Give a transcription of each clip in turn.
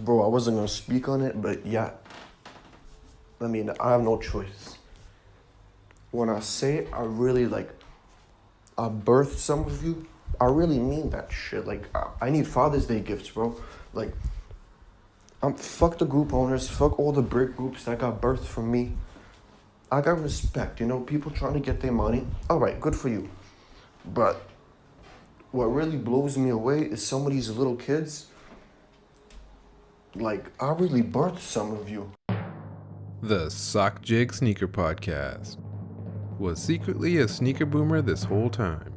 Bro, I wasn't gonna speak on it, but yeah. I mean, I have no choice. When I say I birthed some of you, I really mean that shit. Like, I need Father's Day gifts, bro. Like, fuck the group owners, fuck all the brick groups that got birthed from me. I got respect, people trying to get their money. All right, good for you. But what really blows me away is some of these little kids. Like, I really birthed some of you. The Sock Jig Sneaker Podcast was secretly a sneaker boomer this whole time.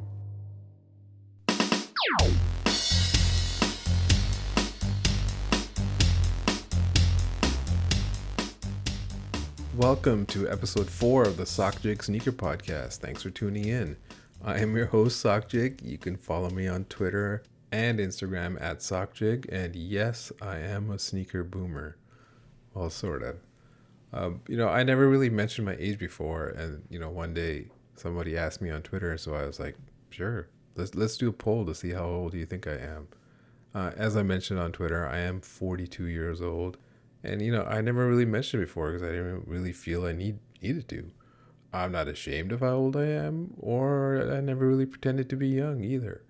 Welcome to episode 4 of the Sock Jig Sneaker Podcast. Thanks for tuning in. I am your host, Sock Jig. You can follow me on Twitter and Instagram at SockJig. And yes, I am a sneaker boomer. Well, sort of. I never really mentioned my age before, and one day somebody asked me on Twitter, so I was like, sure, let's do a poll to see how old you think I am. As I mentioned on Twitter, I am 42 years old, and I never really mentioned it before because I didn't really feel I needed to. I'm not ashamed of how old I am, or I never really pretended to be young either.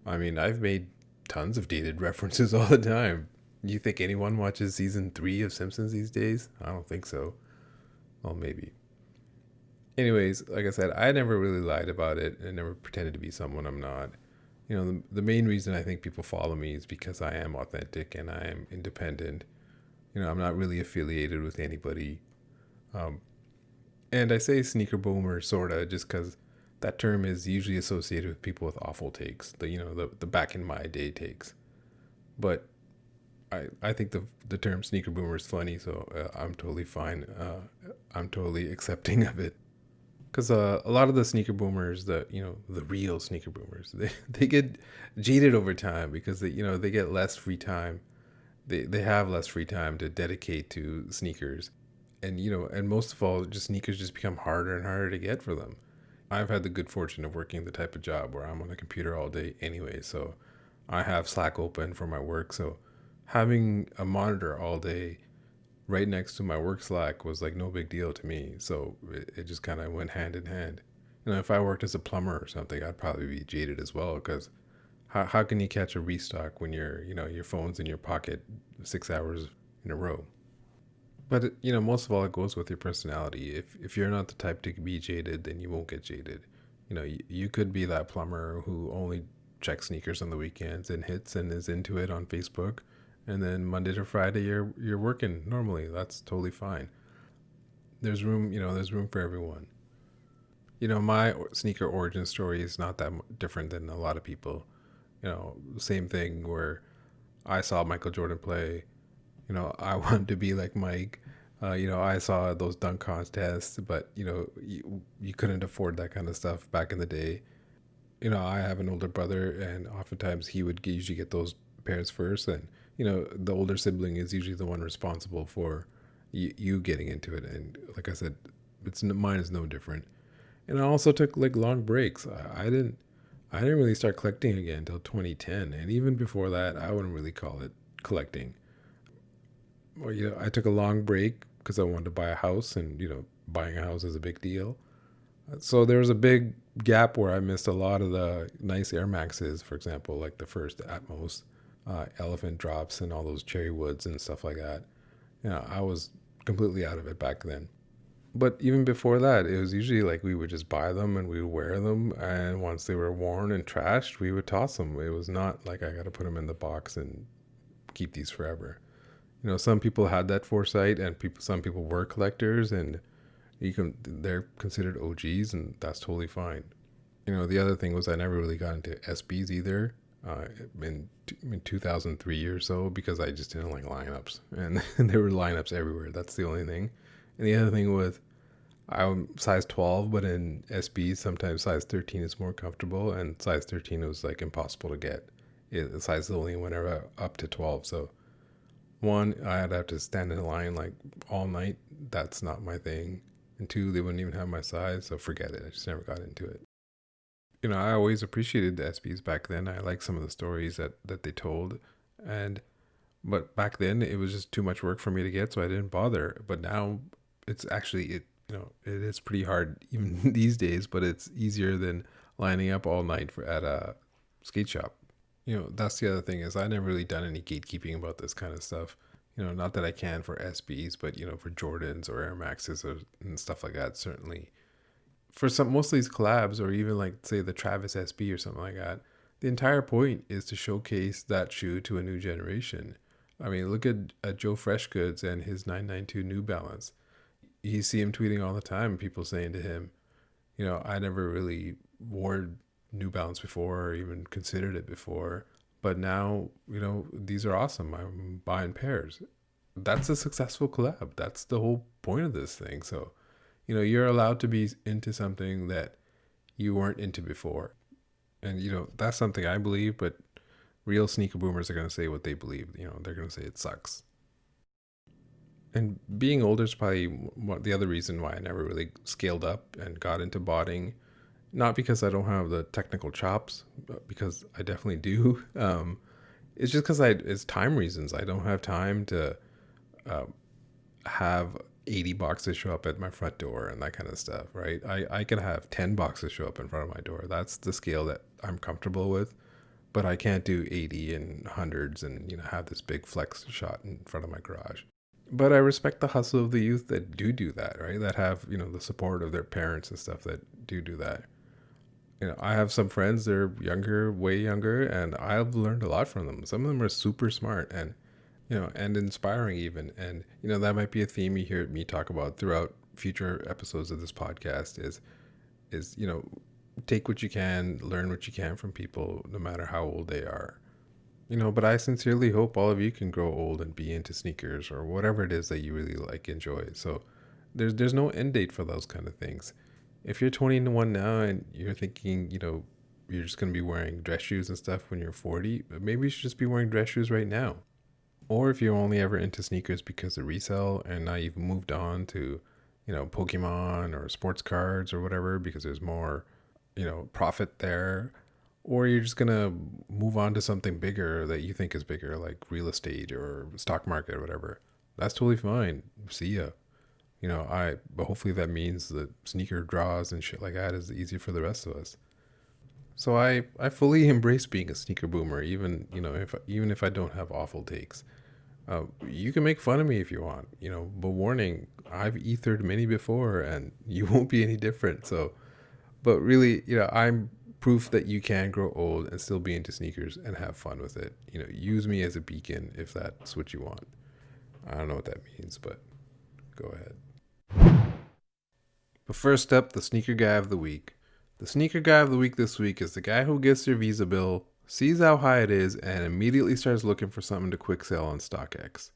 I mean, I've made tons of dated references all the time. You think anyone watches season 3 of Simpsons these days? I don't think so. Well, maybe. Anyways, like I said, I never really lied about it and never pretended to be someone I'm not. The main reason I think people follow me is because I am authentic and I am independent. I'm not really affiliated with anybody. And I say sneaker boomer, sorta, just because that term is usually associated with people with awful takes. The back in my day takes. But I think the term sneaker boomer is funny, so I'm totally fine. I'm totally accepting of it. Because a lot of the sneaker boomers, the real sneaker boomers, they get jaded over time because they get less free time. They have less free time to dedicate to sneakers. And most of all, just sneakers just become harder and harder to get for them. I've had the good fortune of working the type of job where I'm on a computer all day anyway, so I have Slack open for my work, so having a monitor all day right next to my work Slack was like no big deal to me. So it just kind of went hand in hand. If I worked as a plumber or something, I'd probably be jaded as well because how can you catch a restock when your phone's in your pocket 6 hours in a row? But most of all, it goes with your personality. If you're not the type to be jaded, then you won't get jaded. You could be that plumber who only checks sneakers on the weekends and hits and is into it on Facebook, and then Monday to Friday you're working normally. That's totally fine. There's room for everyone. My sneaker origin story is not that different than a lot of people. Same thing where I saw Michael Jordan play. I wanted to be like Mike. I saw those dunk contests, but you couldn't afford that kind of stuff back in the day. I have an older brother, and oftentimes he would usually get those pairs first, and the older sibling is usually the one responsible for you getting into it. And like I said, mine is no different. And I also took like long breaks. I didn't really start collecting again until 2010, and even before that, I wouldn't really call it collecting. Well, I took a long break because I wanted to buy a house, and buying a house is a big deal. So there was a big gap where I missed a lot of the nice Air Maxes, for example, like the first Atmos, Elephant Drops, and all those Cherry Woods and stuff like that. I was completely out of it back then. But even before that, it was usually like we would just buy them and we would wear them, and once they were worn and trashed, we would toss them. It was not like I got to put them in the box and keep these forever. Some people had that foresight, and some people were collectors, and they're considered OGs, and that's totally fine. The other thing was I never really got into SBs either in 2003 or so because I just didn't like lineups, and there were lineups everywhere. That's the only thing. And the other thing was I'm size 12, but in SBs sometimes size 13 is more comfortable, and size 13 was like impossible to get. The size only went up to 12, so one, I'd have to stand in line like all night. That's not my thing. And two, they wouldn't even have my size, so forget it. I just never got into it. I always appreciated the SBs back then. I liked some of the stories that they told. And But back then it was just too much work for me to get, so I didn't bother. But now it's actually it is pretty hard even these days, but it's easier than lining up all night at a skate shop. That's the other thing is I never really done any gatekeeping about this kind of stuff. Not that I can for SBs, but for Jordans or Air Maxes and stuff like that, certainly. For most of these collabs, or even like say the Travis SB or something like that, the entire point is to showcase that shoe to a new generation. I mean, look at Joe Freshgoods and his 992 New Balance. You see him tweeting all the time, people saying to him, I never really wore New Balance before or even considered it before, but now, these are awesome. I'm buying pairs. That's a successful collab. That's the whole point of this thing. So, you're allowed to be into something that you weren't into before. And, that's something I believe, but real sneaker boomers are going to say what they believe. They're going to say it sucks. And being older is probably the other reason why I never really scaled up and got into botting. Not because I don't have the technical chops, but because I definitely do. It's just because it's time reasons. I don't have time to have 80 boxes show up at my front door and that kind of stuff, right? I can have 10 boxes show up in front of my door. That's the scale that I'm comfortable with. But I can't do 80 and hundreds and, have this big flex shot in front of my garage. But I respect the hustle of the youth that do that, right? That have, the support of their parents and stuff that do that. I have some friends, they're younger, way younger, and I've learned a lot from them. Some of them are super smart and, and inspiring even. And, that might be a theme you hear me talk about throughout future episodes of this podcast is, take what you can, learn what you can from people, no matter how old they are. But I sincerely hope all of you can grow old and be into sneakers or whatever it is that you really enjoy. So there's no end date for those kind of things. If you're 21 now and you're thinking, you're just going to be wearing dress shoes and stuff when you're 40, maybe you should just be wearing dress shoes right now. Or if you're only ever into sneakers because of resale and now you've moved on to, Pokemon or sports cards or whatever because there's more, profit there. Or you're just going to move on to something bigger that you think is bigger, like real estate or stock market or whatever. That's totally fine. See ya. But hopefully that means that sneaker draws and shit like that is easier for the rest of us. So I fully embrace being a sneaker boomer, even if I don't have awful takes. You can make fun of me if you want, but warning, I've ethered many before and you won't be any different. So, but really, I'm proof that you can grow old and still be into sneakers and have fun with it. Use me as a beacon if that's what you want. I don't know what that means, but go ahead. But first up, the sneaker guy of the week. The sneaker guy of the week this week is the guy who gets their Visa bill, sees how high it is, and immediately starts looking for something to quick sell on StockX.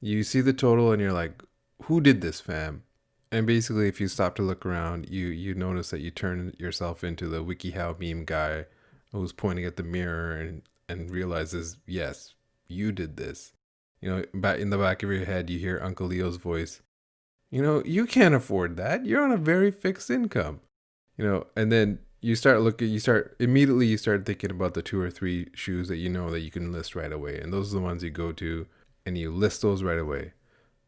You see the total and you're like, who did this, fam? And basically, if you stop to look around, you notice that you turn yourself into the WikiHow meme guy who's pointing at the mirror and realizes, yes, you did this. Back in the back of your head, you hear Uncle Leo's voice. You can't afford that. You're on a very fixed income. And then you start thinking about the 2 or 3 shoes that that you can list right away. And those are the ones you go to and you list those right away.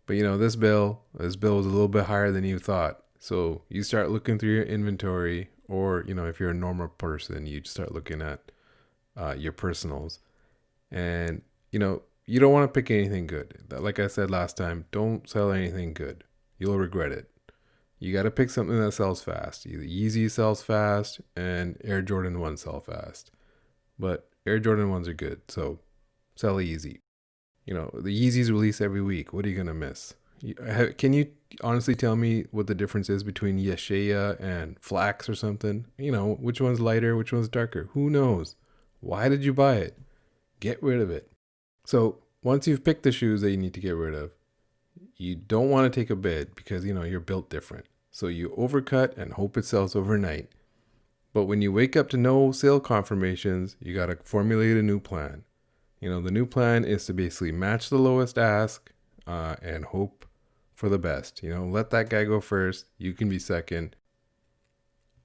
But this bill is a little bit higher than you thought. So you start looking through your inventory, or, if you're a normal person, you start looking at your personals. And, you don't want to pick anything good. Like I said last time, don't sell anything good. You'll regret it. You got to pick something that sells fast. Either Yeezy sells fast and Air Jordan 1 sell fast. But Air Jordan 1s are good, so sell Yeezy. The Yeezys release every week. What are you going to miss? Can you honestly tell me what the difference is between Yeshaya and Flax or something? Which one's lighter, which one's darker? Who knows? Why did you buy it? Get rid of it. So once you've picked the shoes that you need to get rid of, you don't want to take a bid because, you're built different. So you overcut and hope it sells overnight. But when you wake up to no sale confirmations, you got to formulate a new plan. The new plan is to basically match the lowest ask and hope for the best. Let that guy go first. You can be second.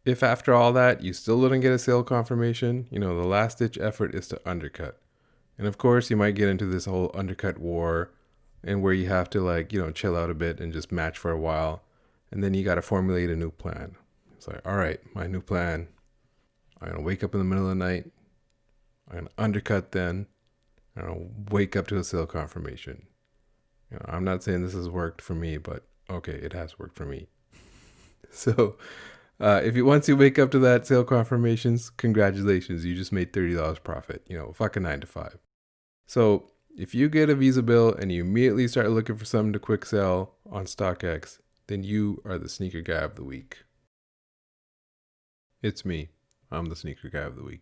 If after all that, you still didn't get a sale confirmation, the last ditch effort is to undercut. And of course, you might get into this whole undercut war and where you have to like, chill out a bit and just match for a while. And then you got to formulate a new plan. It's like, all right, my new plan. I'm going to wake up in the middle of the night. I'm going to undercut then. I'm going to wake up to a sale confirmation. I'm not saying this has worked for me, but okay, it has worked for me. So once you wake up to that sale confirmations, congratulations, you just made $30 profit. Fucking 9 to 5. So if you get a Visa bill and you immediately start looking for something to quick sell on StockX, then you are the sneaker guy of the week. It's me. I'm the sneaker guy of the week.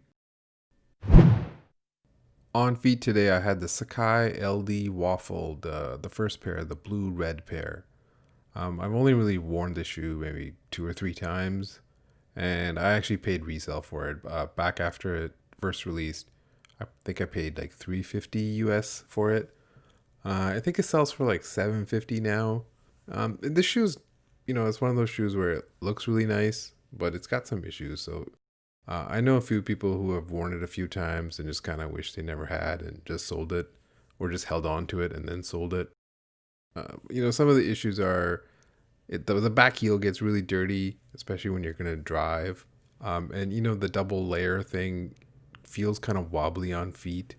On feet today, I had the Sacai LD Waffle, the first pair, the blue-red pair. I've only really worn this shoe maybe 2 or 3 times, and I actually paid resale for it. Back after it first released, I think I paid like $350 US for it. I think it sells for like $750 now. This shoe's, it's one of those shoes where it looks really nice, but it's got some issues. So I know a few people who have worn it a few times and just kind of wish they never had and just sold it, or just held on to it and then sold it. Some of the issues are the back heel gets really dirty, especially when you're going to drive. And the double layer thing feels kind of wobbly on feet.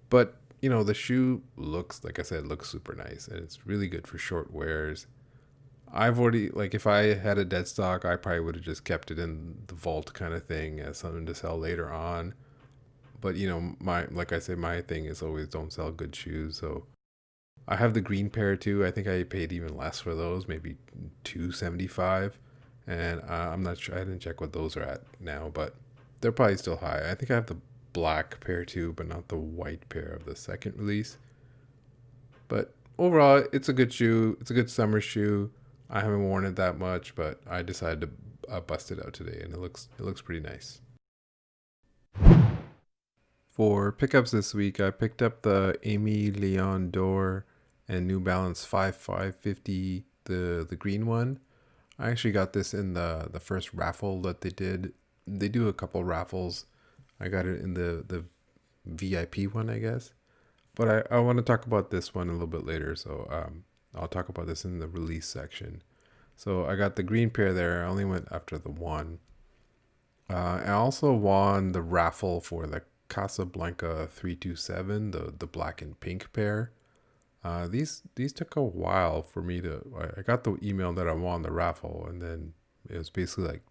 But, the shoe looks, like I said, looks super nice. And it's really good for short wears. I've already, like, if I had a dead stock, I probably would have just kept it in the vault kind of thing as something to sell later on. But, like I said, my thing is always don't sell good shoes. So I have the green pair too. I think I paid even less for those, maybe $275. And I'm not sure. I didn't check what those are at now, but they're probably still high. I think I have the black pair too, but not the white pair of the second release. But overall, it's a good shoe. It's a good summer shoe. I haven't worn it that much, but I decided to bust it out today, and it looks pretty nice. For pickups this week, I picked up the Amy Leon Dore and New Balance 5550, the green one. I actually got this in the first raffle that they did. They do a couple raffles. I got it in the VIP one, I guess. But I want to talk about this one a little bit later, so I'll talk about this in the release section. So I got the green pair there. I only went after the one. I also won the raffle for the Casablanca 327, the black and pink pair. These took a while for me I got the email that I won the raffle, and then it was basically like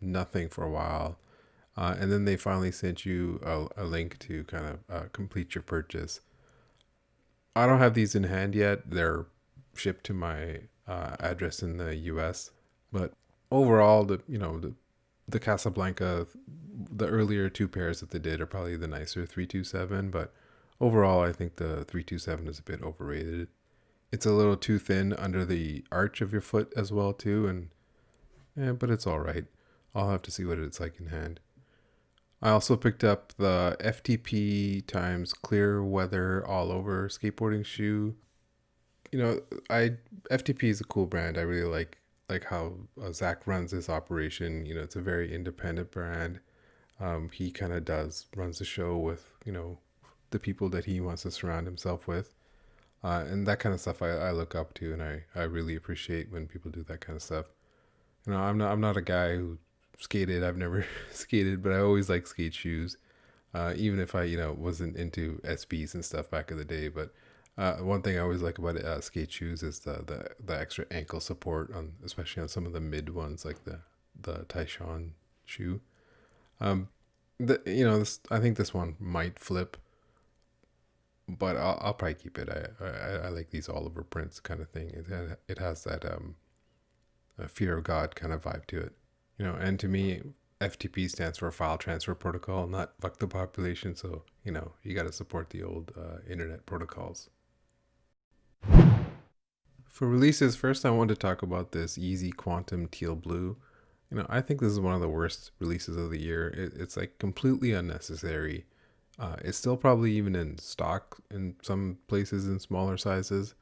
nothing for a while. And then they finally sent you a link to kind of complete your purchase. I don't have these in hand yet. They're shipped to my address in the U.S. But overall, the Casablanca, the earlier 2 pairs that they did are probably the nicer 327. But overall, I think the 327 is a bit overrated. It's a little too thin under the arch of your foot as well too, but it's all right. I'll have to see what it's like in hand. I also picked up the FTP times Clearweather all over skateboarding shoe. FTP is a cool brand. I really like how Zach runs this operation. It's a very independent brand. He kind of runs the show with the people that he wants to surround himself with, and that kind of stuff I look up to, and I really appreciate when people do that kind of stuff. I'm not a guy who skated. I've never skated, but I always like skate shoes, even if I wasn't into SBs and stuff back in the day. But one thing I always like about skate shoes is the extra ankle support especially on some of the mid ones, like the Tyshawn shoe. I think this one might flip, but I'll probably keep it. I like these all over prints kind of thing. It has that a fear of God kind of vibe to it. And to me, FTP stands for File Transfer Protocol, not fuck the population. So, you got to support the old internet protocols. For releases, first I want to talk about this Yeezy Quantum Teal Blue. I think this is one of the worst releases of the year. It's like completely unnecessary. It's still probably even in stock in some places in smaller sizes.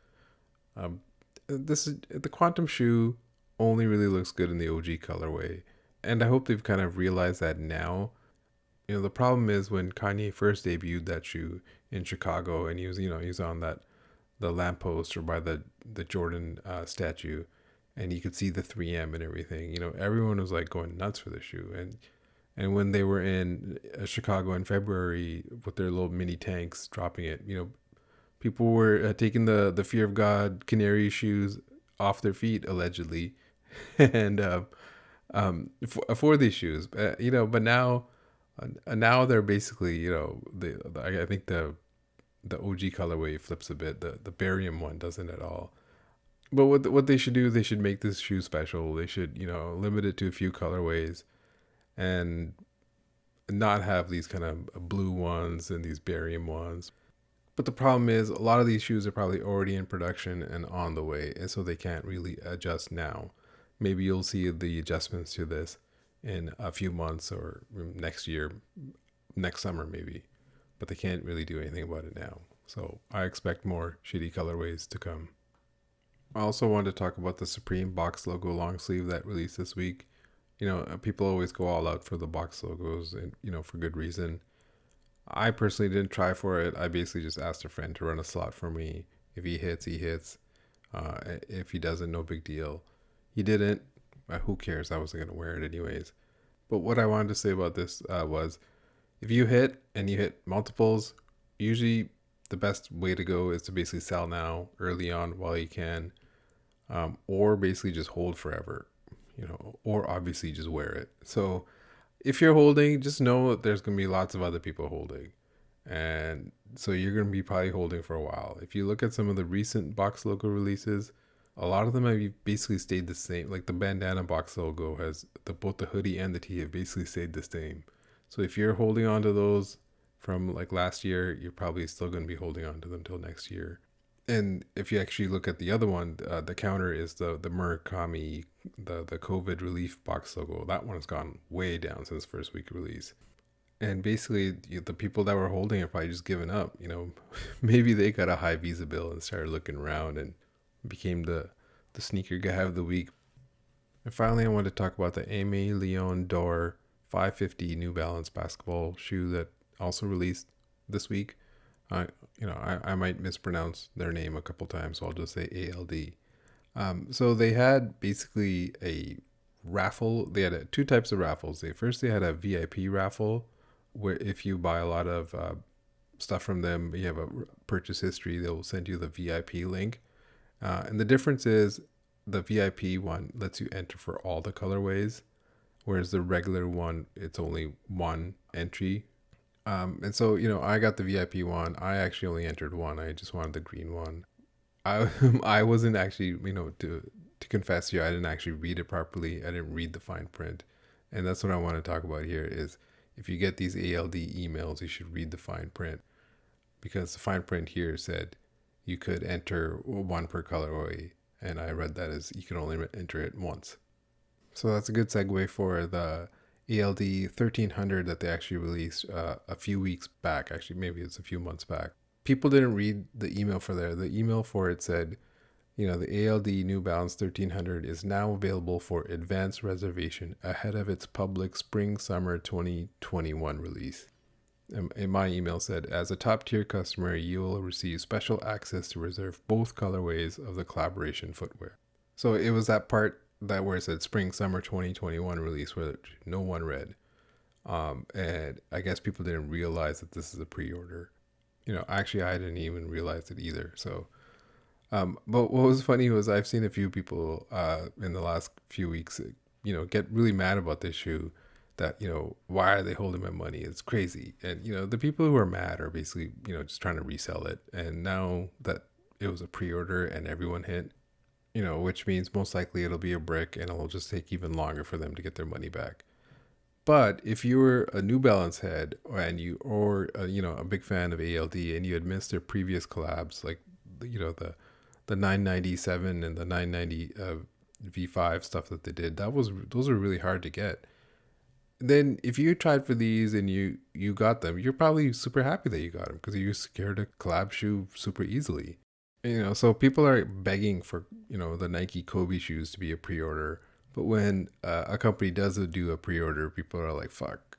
The Quantum shoe only really looks good in the OG colorway, and I hope they've kind of realized that now. The problem is when Kanye first debuted that shoe in Chicago, and he was on the lamppost or by the Jordan statue, and you could see the 3M and everything. Everyone was like going nuts for the shoe, and when they were in Chicago in February with their little mini tanks dropping it, people were taking the Fear of God canary shoes off their feet allegedly, and for these shoes, but now they're basically, I think the OG colorway flips a bit. The barium one doesn't at all. But what they should do, they should make this shoe special. They should, limit it to a few colorways, and not have these kind of blue ones and these barium ones. But the problem is, a lot of these shoes are probably already in production and on the way, and so they can't really adjust now. Maybe you'll see the adjustments to this in a few months or next year, next summer maybe. But they can't really do anything about it now. So I expect more shitty colorways to come. I also wanted to talk about the Supreme box logo long sleeve that released this week. People always go all out for the box logos, and for good reason. I personally didn't try for it. I basically just asked a friend to run a slot for me. If he hits, he hits. If he doesn't, no big deal. He didn't. Who cares? I wasn't going to wear it anyways. But what I wanted to say about this was, if you hit and you hit multiples, usually the best way to go is to basically sell now, early on while you can, or basically just hold forever, or obviously just wear it. So if you're holding, just know that there's going to be lots of other people holding. And so you're going to be probably holding for a while. If you look at some of the recent box logo releases, a lot of them have basically stayed the same. Like the bandana box logo has both the hoodie and the tee have basically stayed the same. So if you're holding on to those from like last year, you're probably still going to be holding on to them till next year. And if you actually look at the other one, the counter is the Murakami, the COVID relief box logo. That one has gone way down since first week release. And basically, the people that were holding it probably just given up. Maybe they got a high Visa bill and started looking around and became the sneaker guy of the week. And finally, I wanted to talk about the Aimé Leon Dore 550 New Balance basketball shoe that also released this week. I might mispronounce their name a couple times, so I'll just say ALD. So they had basically a raffle. They had two types of raffles. They had a VIP raffle, where if you buy a lot of stuff from them, you have a purchase history, they'll send you the VIP link. And the difference is the VIP one lets you enter for all the colorways, whereas the regular one, it's only one entry. And so, I got the VIP one. I actually only entered one. I just wanted the green one. I wasn't actually, to confess here, I didn't actually read it properly. I didn't read the fine print. And that's what I want to talk about here is, if you get these ALD emails, you should read the fine print, because the fine print here said you could enter one per colorway. And I read that as you can only enter it once. So that's a good segue for the ALD 1300 that they actually released a few weeks back. Actually, maybe it's a few months back. People didn't read the email for there. The email for it said, the ALD New Balance 1300 is now available for advanced reservation ahead of its public spring-summer 2021 release. And my email said, as a top-tier customer, you will receive special access to reserve both colorways of the collaboration footwear. So it was that part that where it said spring-summer 2021 release, which no one read. And I guess people didn't realize that this is a pre-order. Actually, I didn't even realize it either. So, but what was funny was I've seen a few people in the last few weeks, get really mad about this shoe. That, why are they holding my money? It's crazy. And, the people who are mad are basically, just trying to resell it. And now that it was a pre-order and everyone hit, which means most likely it'll be a brick and it'll just take even longer for them to get their money back. But if you were a New Balance head and a big fan of ALD and you had missed their previous collabs, like, the 997 and the 990 V5 stuff that they did, those were really hard to get. Then if you tried for these and you got them, you're probably super happy that you got them, because you secured a collab shoe super easily. So people are begging for, the Nike Kobe shoes to be a pre-order. But when a company does do a pre-order, people are like, fuck,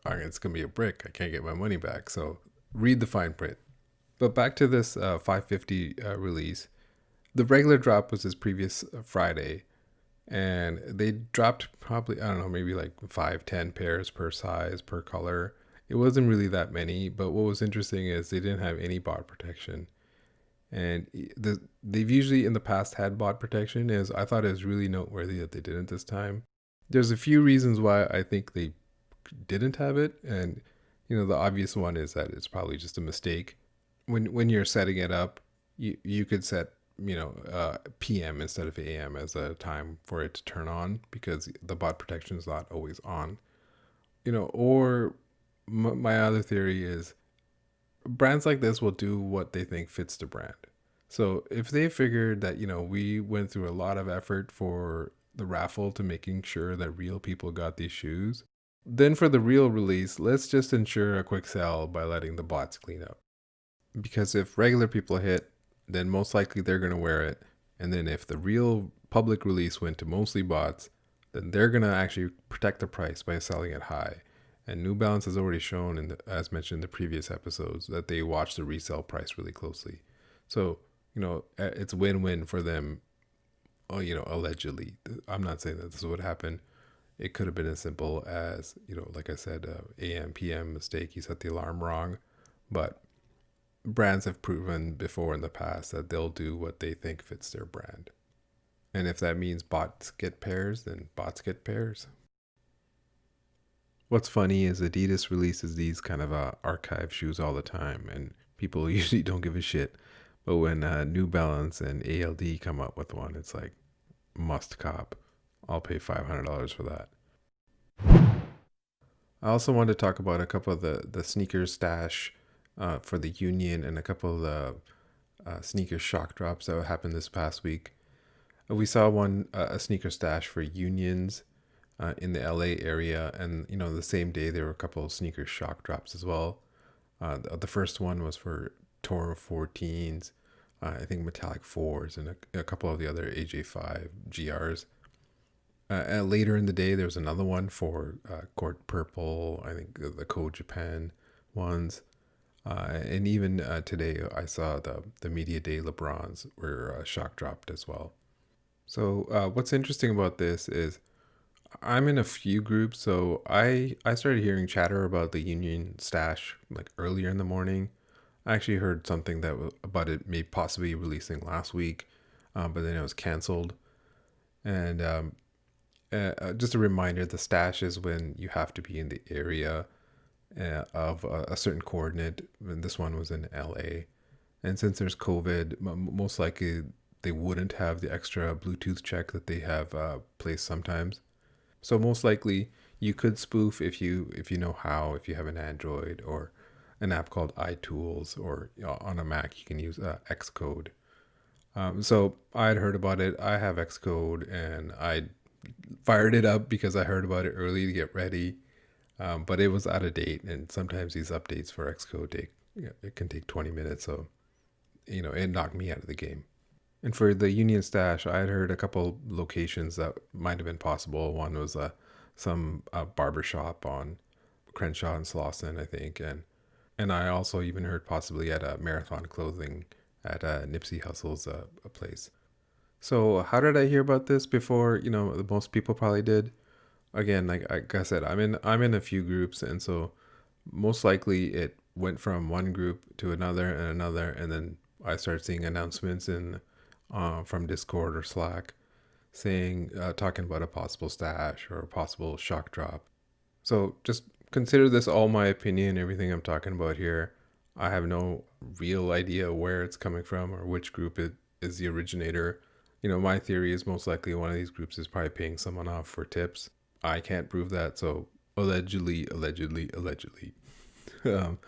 it's gonna be a brick. I can't get my money back. So read the fine print. But back to this 550 release. The regular drop was this previous Friday, and they dropped probably, I don't know, maybe like 5-10 pairs per size per color. It wasn't really that many, but what was interesting is they didn't have any bot protection. And they've usually in the past had bot protection. Is I thought it was really noteworthy that they didn't this time. There's a few reasons why I think they didn't have it, and the obvious one is that it's probably just a mistake. When you're setting it up, you could set PM instead of AM as a time for it to turn on, because the bot protection is not always on. Or my other theory is brands like this will do what they think fits the brand. So if they figured that, we went through a lot of effort for the raffle to making sure that real people got these shoes, then for the real release, let's just ensure a quick sell by letting the bots clean up. Because if regular people hit, then most likely they're going to wear it. And then if the real public release went to mostly bots, then they're going to actually protect the price by selling it high. And New Balance has already shown, as mentioned in the previous episodes, that they watch the resale price really closely. So, it's win-win for them, allegedly. I'm not saying that this would happen. It could have been as simple as, like I said, AM, PM mistake. You set the alarm wrong. But brands have proven before in the past that they'll do what they think fits their brand. And if that means bots get pairs, then bots get pairs. What's funny is Adidas releases these kind of archive shoes all the time, and people usually don't give a shit. But when New Balance and ALD come up with one, it's like, must cop. I'll pay $500 for that. I also wanted to talk about a couple of the sneakers stash for the Union, and a couple of the sneaker shock drops that happened this past week. We saw a sneaker stash for Unions in the LA area, and the same day there were a couple of sneaker shock drops as well. The first one was for Toro 14s, I think metallic 4s, and a couple of the other AJ5 GRs. And later in the day there was another one for Court Purple, I think the Code Japan ones. And even today I saw the Media Day LeBrons were shock dropped as well. So what's interesting about this is I'm in a few groups. So I started hearing chatter about the Union stash like earlier in the morning. I actually heard something about it may possibly releasing last week, but then it was canceled. And just a reminder, the stash is when you have to be in the area of a certain coordinate, and this one was in LA. And since there's COVID, most likely they wouldn't have the extra Bluetooth check that they have placed sometimes. So most likely you could spoof if you know how, if you have an Android or an app called iTools, or on a Mac you can use Xcode. So I'd heard about it. I have Xcode, and I fired it up because I heard about it early to get ready. But it was out of date, and sometimes these updates for Xcode it can take 20 minutes. So, it knocked me out of the game. And for the Union stash, I had heard a couple locations that might have been possible. One was some barbershop on Crenshaw and Slauson, I think, and I also even heard possibly at a Marathon Clothing at Nipsey Hussle's a place. So how did I hear about this before? Most people probably did. Again, like I said, I'm in a few groups, and so most likely it went from one group to another and another, and then I started seeing announcements from Discord or Slack saying talking about a possible stash or a possible shock drop. So just consider this all my opinion. Everything I'm talking about here, I have no real idea where it's coming from or which group is the originator. My theory is most likely one of these groups is probably paying someone off for tips. I can't prove that, so allegedly. And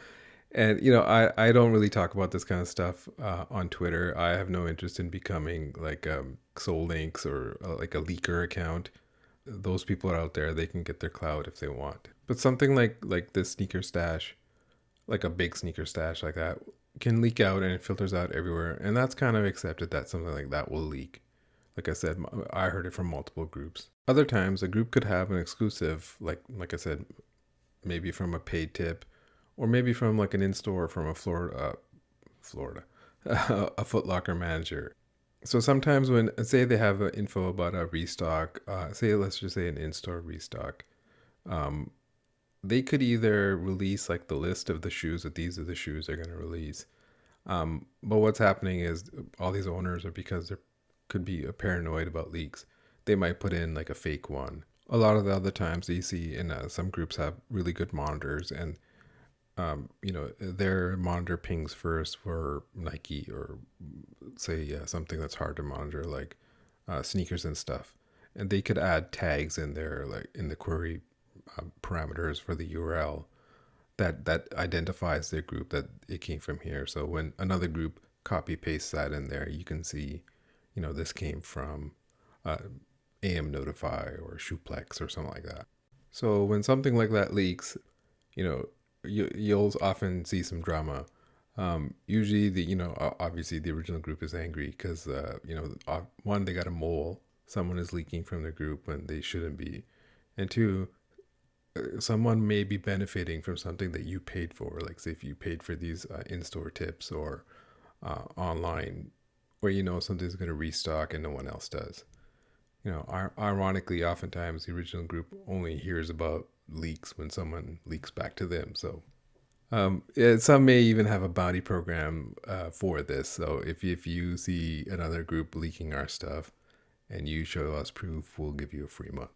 I don't really talk about this kind of stuff on Twitter. I have no interest in becoming like Soul Links or like a leaker account. Those people are out there. They can get their clout if they want. But something like this sneaker stash, like a big sneaker stash like that, can leak out, and it filters out everywhere. And that's kind of accepted that something like that will leak. Like I said, I heard it from multiple groups. Other times, a group could have an exclusive, like I said, maybe from a paid tip, or maybe from like an in-store from a Florida, a Foot Locker manager. So sometimes when, say they have info about a restock, say let's just say an in-store restock, um, they could either release like the list of the shoes that these are the shoes they're going to release. But what's happening is all these owners are, because they could be paranoid about leaks, they might put in like a fake one. A lot of the other times you see in some groups have really good monitors, and their monitor pings first for Nike, or say something that's hard to monitor, like sneakers and stuff, and they could add tags in there, like in the query parameters for the URL, that identifies their group, that it came from here. So when another group copy pastes that in there, you can see, this came from AM Notify or Shoeplex or something like that. So when something like that leaks, you'll often see some drama. Usually obviously the original group is angry because, one, they got a mole. Someone is leaking from the group when they shouldn't be. And two, someone may be benefiting from something that you paid for. Like, say if you paid for these in-store tips or online, where something's going to restock and no one else does. Ironically, oftentimes the original group only hears about leaks when someone leaks back to them. So some may even have a bounty program for this. So if you see another group leaking our stuff and you show us proof, we'll give you a free month.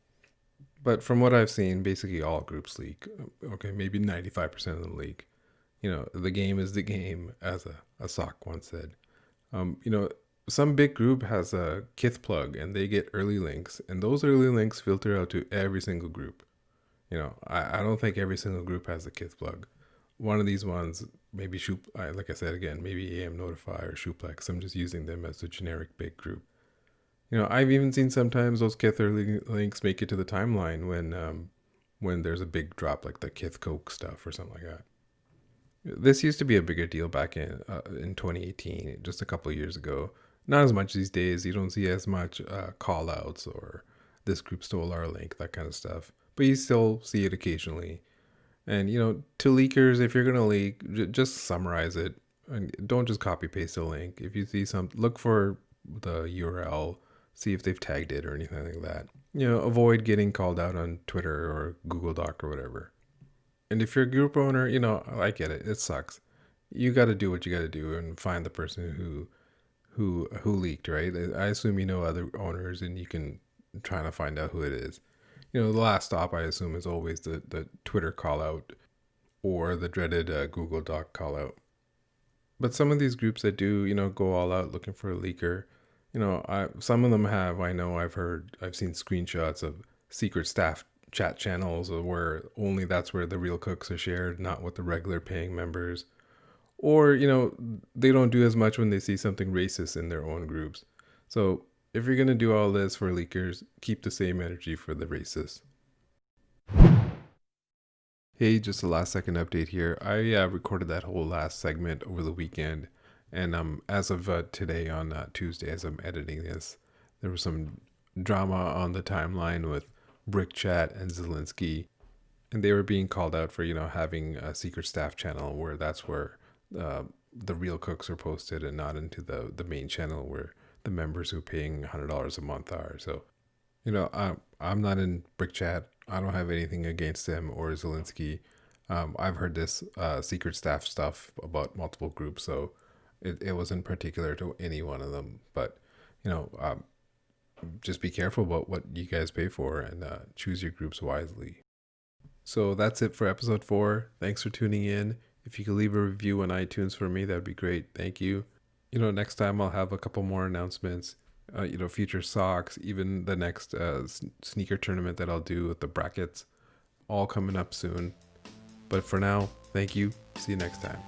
But from what I've seen, basically all groups leak. Okay, maybe 95% of them leak. The game is the game, as a sock once said. Some big group has a Kith plug and they get early links, and those early links filter out to every single group. I don't think every single group has a Kith plug. One of these ones, maybe like I said again, maybe AM Notify or Shoeplex. I'm just using them as a generic big group. I've even seen sometimes those Kith early links make it to the timeline when there's a big drop, like the Kith Coke stuff or something like that. This used to be a bigger deal back in 2018, just a couple of years ago. Not as much these days. You don't see as much call outs or this group stole our link, that kind of stuff. But you still see it occasionally. And, to leakers, if you're going to leak, just summarize it. And don't just copy paste a link. If you see look for the URL, see if they've tagged it or anything like that. Avoid getting called out on Twitter or Google Doc or whatever. And if you're a group owner, I get it. It sucks. You got to do what you got to do and find the person who leaked, right? I assume other owners, and you can try to find out who it is. The last stop, I assume, is always the Twitter call out or the dreaded Google Doc call out. But some of these groups that do, go all out looking for a leaker, some of them have, I've seen screenshots of secret staff chat channels where only that's where the real cooks are shared, not with the regular paying members. Or, they don't do as much when they see something racist in their own groups. So if you're going to do all this for leakers, keep the same energy for the racists. Hey, just a last second update here. I recorded that whole last segment over the weekend. And as of today on Tuesday, as I'm editing this, there was some drama on the timeline with Brick Chat and Zilinski. And they were being called out for, having a secret staff channel where that's where the real cooks are posted and not into the main channel where the members who are paying $100 a month are. So, I'm not in Brick Chat. I don't have anything against them or Zilinski. I've heard this secret staff stuff about multiple groups, so it wasn't particular to any one of them. But, just be careful about what you guys pay for and choose your groups wisely. So that's it for episode 4. Thanks for tuning in. If you could leave a review on iTunes for me, that'd be great. Thank you. Next time I'll have a couple more announcements, future socks, even the next sneaker tournament that I'll do with the brackets, all coming up soon. But for now, thank you. See you next time.